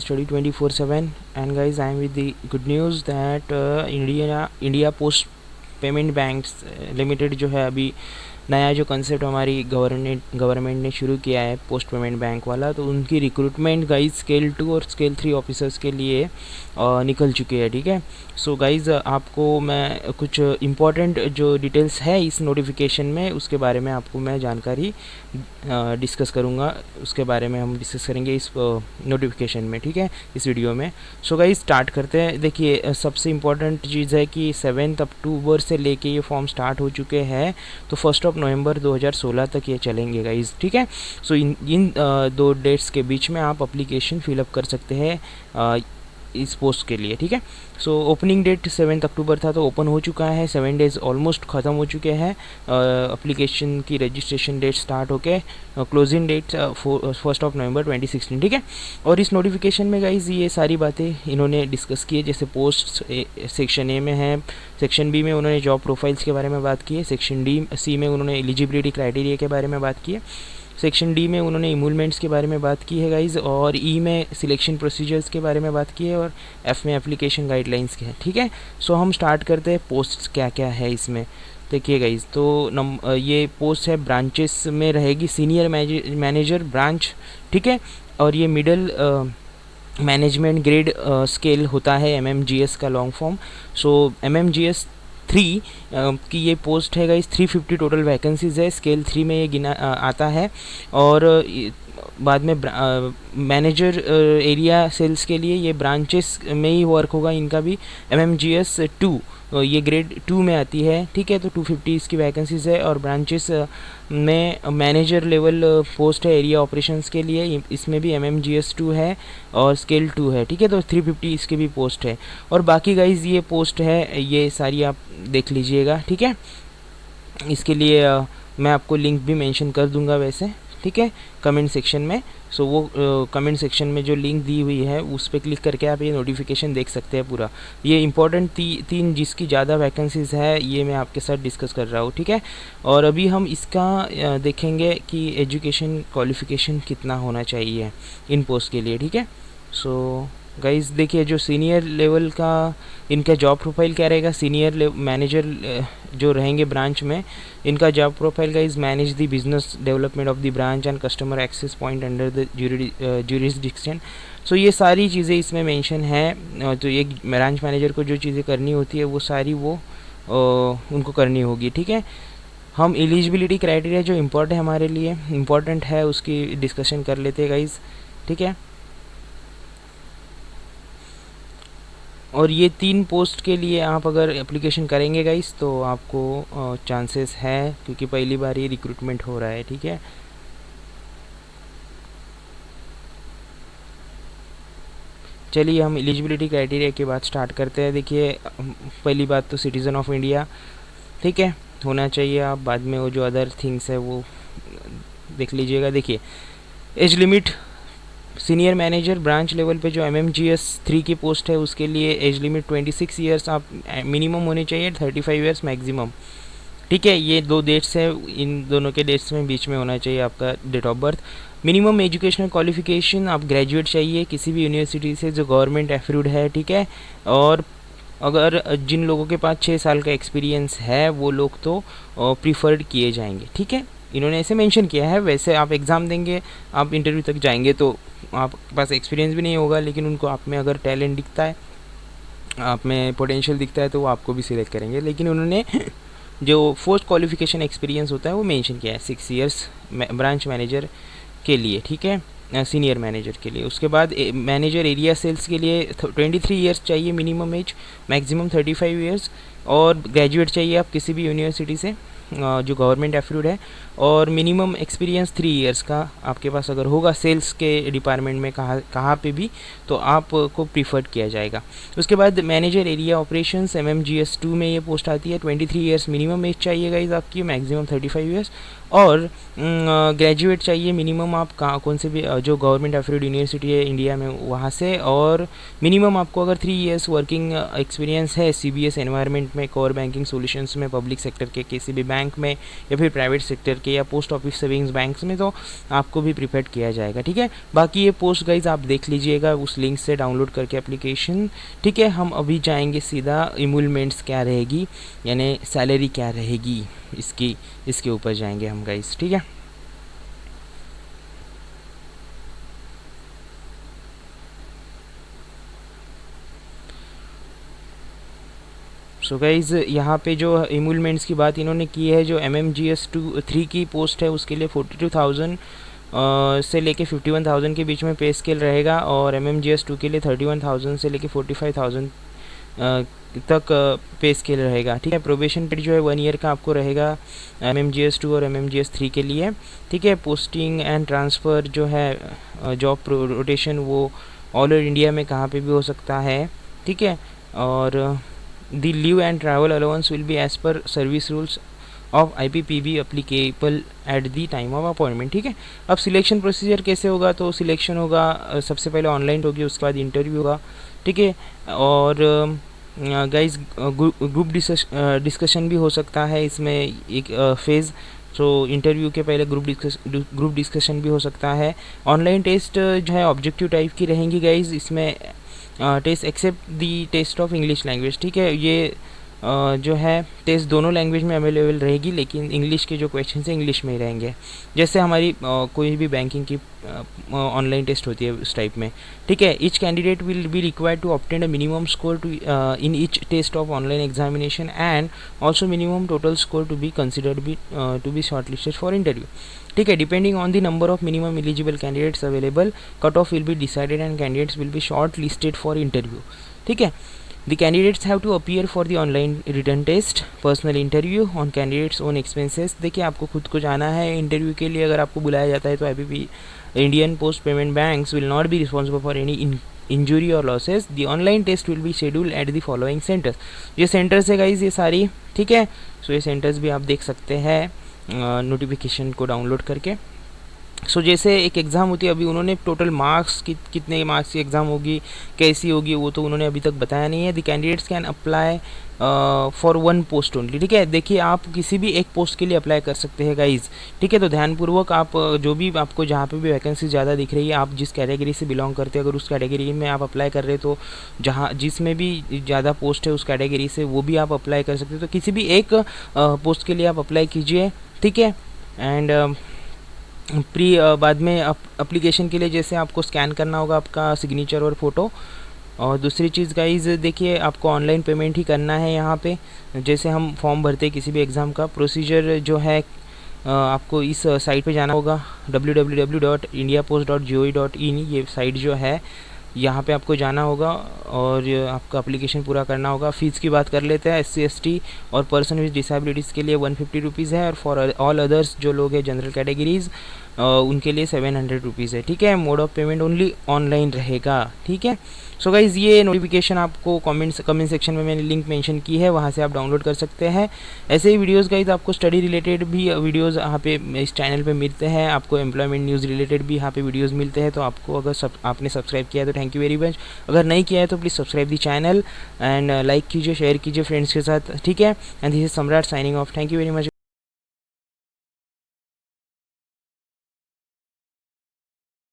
Study 24/7, and guys, I am with the good news that India Post payment banks limited जो है अभी नया जो कंसेप्ट हमारी गवर्नमेंट ने शुरू किया है पोस्ट पेमेंट बैंक वाला, तो उनकी रिक्रूटमेंट गाइज स्केल 2 और स्केल 3 ऑफिसर्स के लिए निकल चुकी है। ठीक है, सो गाइज आपको मैं कुछ इम्पॉर्टेंट जो डिटेल्स है इस नोटिफिकेशन में उसके बारे में आपको मैं जानकारी डिस्कस करूँगा, उसके बारे में हम डिस्कस करेंगे इस नोटिफिकेशन में। ठीक है, इस वीडियो में। सो गाइज स्टार्ट करते हैं। देखिए, सबसे इम्पॉर्टेंट चीज़ है कि 7 अक्टूबर से लेके ये फॉर्म स्टार्ट हो चुके हैं, तो 1 नवंबर 2016 तक ये चलेंगे गाइज। ठीक है, सो इन दो डेट्स के बीच में आप अप्लीकेशन फिलअप कर सकते हैं इस पोस्ट के लिए। ठीक है, सो ओपनिंग डेट 7 अक्टूबर था, तो ओपन हो चुका है। 7 डेज़ ऑलमोस्ट ख़त्म हो चुके हैं। एप्लीकेशन की रजिस्ट्रेशन डेट स्टार्ट होके क्लोजिंग डेट 1 नवंबर 2016। ठीक है, और इस नोटिफिकेशन में गाइज ये सारी बातें इन्होंने डिस्कस की है। जैसे पोस्ट सेक्शन ए में है, सेक्शन बी में उन्होंने जॉब प्रोफाइल्स के बारे में बात की है, सेक्शन सी में उन्होंने एलिजिबिलिटी क्राइटेरिया के बारे में बात की है, सेक्शन डी में उन्होंने इमूलमेंट्स के बारे में बात की है गाइज, और ई में सिलेक्शन प्रोसीजर्स के बारे में बात की है, और एफ में एप्लीकेशन गाइडलाइंस के है। ठीक है, सो हम स्टार्ट करते हैं पोस्ट क्या क्या है इसमें। देखिए गाइज, तो ये पोस्ट है ब्रांचेस में रहेगी, सीनियर मैनेजर ब्रांच। ठीक है, और ये मिडल मैनेजमेंट ग्रेड स्केल होता है, MMGS का लॉन्ग फॉर्म। सो MMGS 3 की ये पोस्ट है गाइस। 350 टोटल वैकेंसीज़ है, स्केल 3 में ये गिना आता है। और बाद में मैनेजर एरिया सेल्स के लिए ये ब्रांचेस में ही वर्क होगा इनका भी। MMGS 2 ये ग्रेड 2 में आती है। ठीक है, तो 250 इसकी वैकेंसीज़ है, और ब्रांचेस में मैनेजर लेवल पोस्ट है एरिया ऑपरेशंस के लिए, इसमें भी MMGS 2 है और स्केल 2 है। ठीक है, तो 350 इसकी भी पोस्ट है। और बाकी गाइज ये पोस्ट है, ये सारी आप देख लीजिएगा। ठीक है, इसके लिए मैं आपको लिंक भी मेंशन कर दूंगा वैसे। ठीक है, कमेंट सेक्शन में। सो वो कमेंट सेक्शन में जो लिंक दी हुई है उस पर क्लिक करके आप ये नोटिफिकेशन देख सकते हैं पूरा। ये इंपॉर्टेंट तीन जिसकी ज़्यादा वैकेंसीज़ है ये मैं आपके साथ डिस्कस कर रहा हूँ। ठीक है, और अभी हम इसका देखेंगे कि एजुकेशन क्वालिफ़िकेशन कितना होना चाहिए इन पोस्ट के लिए। ठीक है, सो गाइज देखिए, जो सीनियर लेवल का इनका जॉब प्रोफाइल क्या रहेगा, सीनियर मैनेजर जो रहेंगे ब्रांच में, इनका job profile guys manage the business development of the branch and customer access point under the jurisdiction. So ये सारी चीज़ें इसमें मेंशन है। तो एक ब्रांच मैनेजर को जो चीज़ें करनी होती है वो सारी वो उनको करनी होगी। ठीक है, हम एलिजिबिलिटी क्राइटेरिया जो इम्पोर्टेंट है उसकी डिस्कशन कर लेते हैं गाइज। ठीक है, और ये 3 पोस्ट के लिए आप अगर एप्लीकेशन करेंगे गाइस तो आपको चांसेस है, क्योंकि पहली बार ये रिक्रूटमेंट हो रहा है। ठीक है, चलिए हम एलिजिबिलिटी क्राइटेरिया की बात स्टार्ट करते हैं। देखिए, पहली बात तो सिटीज़न ऑफ इंडिया, ठीक है, होना चाहिए आप। बाद में वो जो अदर थिंग्स है वो देख लीजिएगा। देखिए, age limit senior manager branch level पे जो MMGS 3 की पोस्ट है उसके लिए एज लिमिट 26 ईयर्स आप मिनिमम होने चाहिए, 35 ईयर्स मैक्सिमम। ठीक है, ये 2 डेट्स है, इन दोनों के डेट्स में बीच में होना चाहिए आपका date of birth. Minimum educational qualification आप ग्रेजुएट चाहिए किसी भी यूनिवर्सिटी से जो गवर्नमेंट अप्रूव्ड है। ठीक है, और अगर जिन लोगों के पास 6 साल का एक्सपीरियंस है वो लोग तो प्रीफर्ड किए जाएंगे। ठीक है, इन्होंने ऐसे मेंशन किया है। वैसे आप एग्ज़ाम देंगे, आप इंटरव्यू तक जाएंगे तो आपके पास एक्सपीरियंस भी नहीं होगा, लेकिन उनको आप में अगर टैलेंट दिखता है, आप में पोटेंशियल दिखता है, तो वो आपको भी सिलेक्ट करेंगे। लेकिन उन्होंने जो पोस्ट क्वालिफिकेशन एक्सपीरियंस होता है वो मेंशन किया है 6 ईयर्स ब्रांच मैनेजर के लिए। ठीक है, सीनियर मैनेजर के लिए। उसके बाद मैनेजर एरिया सेल्स के लिए 23 ईयर्स चाहिए मिनिमम एज, मैक्सिमम 35 ईयर्स, और ग्रेजुएट चाहिए आप किसी भी यूनिवर्सिटी से जो गवर्नमेंट अप्रूव्ड है, और मिनिमम एक्सपीरियंस 3 ईयर्स का आपके पास अगर होगा सेल्स के डिपार्टमेंट में कहाँ पे भी, तो आपको प्रीफर्ड किया जाएगा। उसके बाद मैनेजर एरिया ऑपरेशंस MMGS 2 में ये पोस्ट आती है। 23 ईयर्स मिनिमम एज चाहिए गाइज आपकी, मैक्सिमम 35 ईयर्स, और ग्रेजुएट चाहिए मिनिमम आप कौन से भी जो गवर्नमेंट अप्रूव्ड यूनिवर्सिटी है इंडिया में वहाँ से, और मिनिमम आपको अगर 3 ईयर्स वर्किंग एक्सपीरियंस है CBS एनवायरनमेंट में, कोर बैंकिंग सॉल्यूशंस में, पब्लिक सेक्टर के किसी भी बैंक बैंक में या फिर प्राइवेट सेक्टर के या पोस्ट ऑफिस सेविंग्स बैंक्स में, तो आपको भी प्रिपेयर किया जाएगा। ठीक है, बाकी ये पोस्ट गाइज आप देख लीजिएगा उस लिंक से डाउनलोड करके एप्लीकेशन। ठीक है, हम अभी जाएंगे सीधा इमूलमेंट्स क्या रहेगी, यानी सैलरी क्या रहेगी इसके ऊपर जाएंगे हम गाइज। ठीक है, सो गाइज यहाँ पे जो इमूलमेंट्स की बात इन्होंने की है, जो MMGS 3 की पोस्ट है उसके लिए 42,000 से लेके 51,000 के बीच में पे स्केल रहेगा, और MMGS 2 के लिए 31,000 से लेके 45,000 तक पे स्केल रहेगा। ठीक है, प्रोबेशन पीरियड जो है 1 ईयर का आपको रहेगा MMGS 2 और MMGS 3 के लिए। ठीक है, पोस्टिंग एंड ट्रांसफ़र जो है जॉब रोटेशन वो ऑल ओवर इंडिया में कहाँ पे भी हो सकता है। ठीक है, और the leave and travel allowance will be as per service rules of IPPB applicable at the time of appointment। ठीक है, अब सिलेक्शन प्रोसीजर कैसे होगा, तो सिलेक्शन होगा सबसे पहले ऑनलाइन होगी, उसके बाद इंटरव्यू होगा। ठीक है, और गाइज ग्रुप डिस्कशन भी हो सकता है इसमें एक फेज़, तो इंटरव्यू के पहले ग्रुप डिस्कशन भी हो सकता है। ऑनलाइन टेस्ट जो है ऑब्जेक्टिव टाइप की रहेंगी गाइज, इसमें test except the test of English language. ठीक है, ये जो है टेस्ट दोनों लैंग्वेज में अवेलेबल रहेगी, लेकिन इंग्लिश के जो क्वेश्चन हैं इंग्लिश में ही रहेंगे, जैसे हमारी कोई भी बैंकिंग की ऑनलाइन टेस्ट होती है उस टाइप में। ठीक है, each candidate will be required to obtain a minimum score to in each test of online examination and also minimum total score to be considered to be short listed for interview. ठीक है, depending on the number of minimum eligible candidates available, cut off will be decided and candidates will be short listed for interview. ठीक है, the candidates have to appear for the online written test, personal interview on candidates own expenses। देखिए, आपको खुद को जाना है interview के लिए, अगर आपको बुलाया जाता है तो IPP Indian post payment banks will not be responsible for any injury और losses. The online test will be schedule at the following centres. ये सेंटर्स है गाइज ये सारी। ठीक है, सो ये सेंटर्स भी आप देख सकते हैं नोटिफिकेशन को डाउनलोड करके। सो जैसे एक एग्ज़ाम होती है, अभी उन्होंने टोटल मार्क्स कितने मार्क्स की एग्ज़ाम होगी, कैसी होगी, वो तो उन्होंने अभी तक बताया नहीं है। The candidates can apply for 1 post only. ठीक है, देखिए आप किसी भी एक पोस्ट के लिए अप्लाई कर सकते हैं गाइज। ठीक है, तो ध्यानपूर्वक आप जो भी आपको जहाँ पे भी वैकेंसी ज़्यादा दिख रही है, आप जिस कैटेगरी से बिलोंग करते हैं, अगर उस कैटेगरी में आप अप्लाई कर रहे हैं तो जहाँ जिसमें भी ज़्यादा पोस्ट है उस कैटेगरी से वो भी आप अप्लाई कर सकते हैं। तो किसी भी एक पोस्ट के लिए आप अप्लाई कीजिए। ठीक है, एंड बाद में एप्लीकेशन के लिए जैसे आपको स्कैन करना होगा आपका सिग्नेचर और फ़ोटो। और दूसरी चीज़ गाइज देखिए, आपको ऑनलाइन पेमेंट ही करना है यहाँ पे। जैसे हम फॉर्म भरते हैं किसी भी एग्ज़ाम का, प्रोसीजर जो है आपको इस साइट पे जाना होगा www.indiapost.gov.in। ये साइट जो है यहाँ पे आपको जाना होगा और आपका एप्लीकेशन पूरा करना होगा। फ़ीस की बात कर लेते हैं, SC ST और पर्सन विद डिसेबिलिटीज़ के लिए 150 रुपीज़ है, और फॉर ऑल अदर्स जो लोग हैं जनरल कैटेगरीज़ उनके लिए 700 रुपीज़ है। ठीक है, mode of payment only online रहेगा। ठीक है, सो गाइज़ ये नोटिफिकेशन आपको कमेंट सेक्शन में मैंने लिंक मेंशन की है, वहाँ से आप डाउनलोड कर सकते हैं। ऐसे ही वीडियोस गाइज़ आपको स्टडी रिलेटेड भी वीडियोस यहाँ पे इस चैनल पे मिलते हैं, आपको एम्प्लॉयमेंट न्यूज़ रिलेटेड भी यहाँ पे वीडियोस मिलते हैं। तो आपको अगर आपने सब्सक्राइब किया है तो थैंक यू वेरी मच, अगर नहीं किया है तो please subscribe the channel and like कीजिए, शेयर कीजिए फ्रेंड्स के साथ। ठीक है, एंड दिस इज सम्राट signing off. Thank you very much.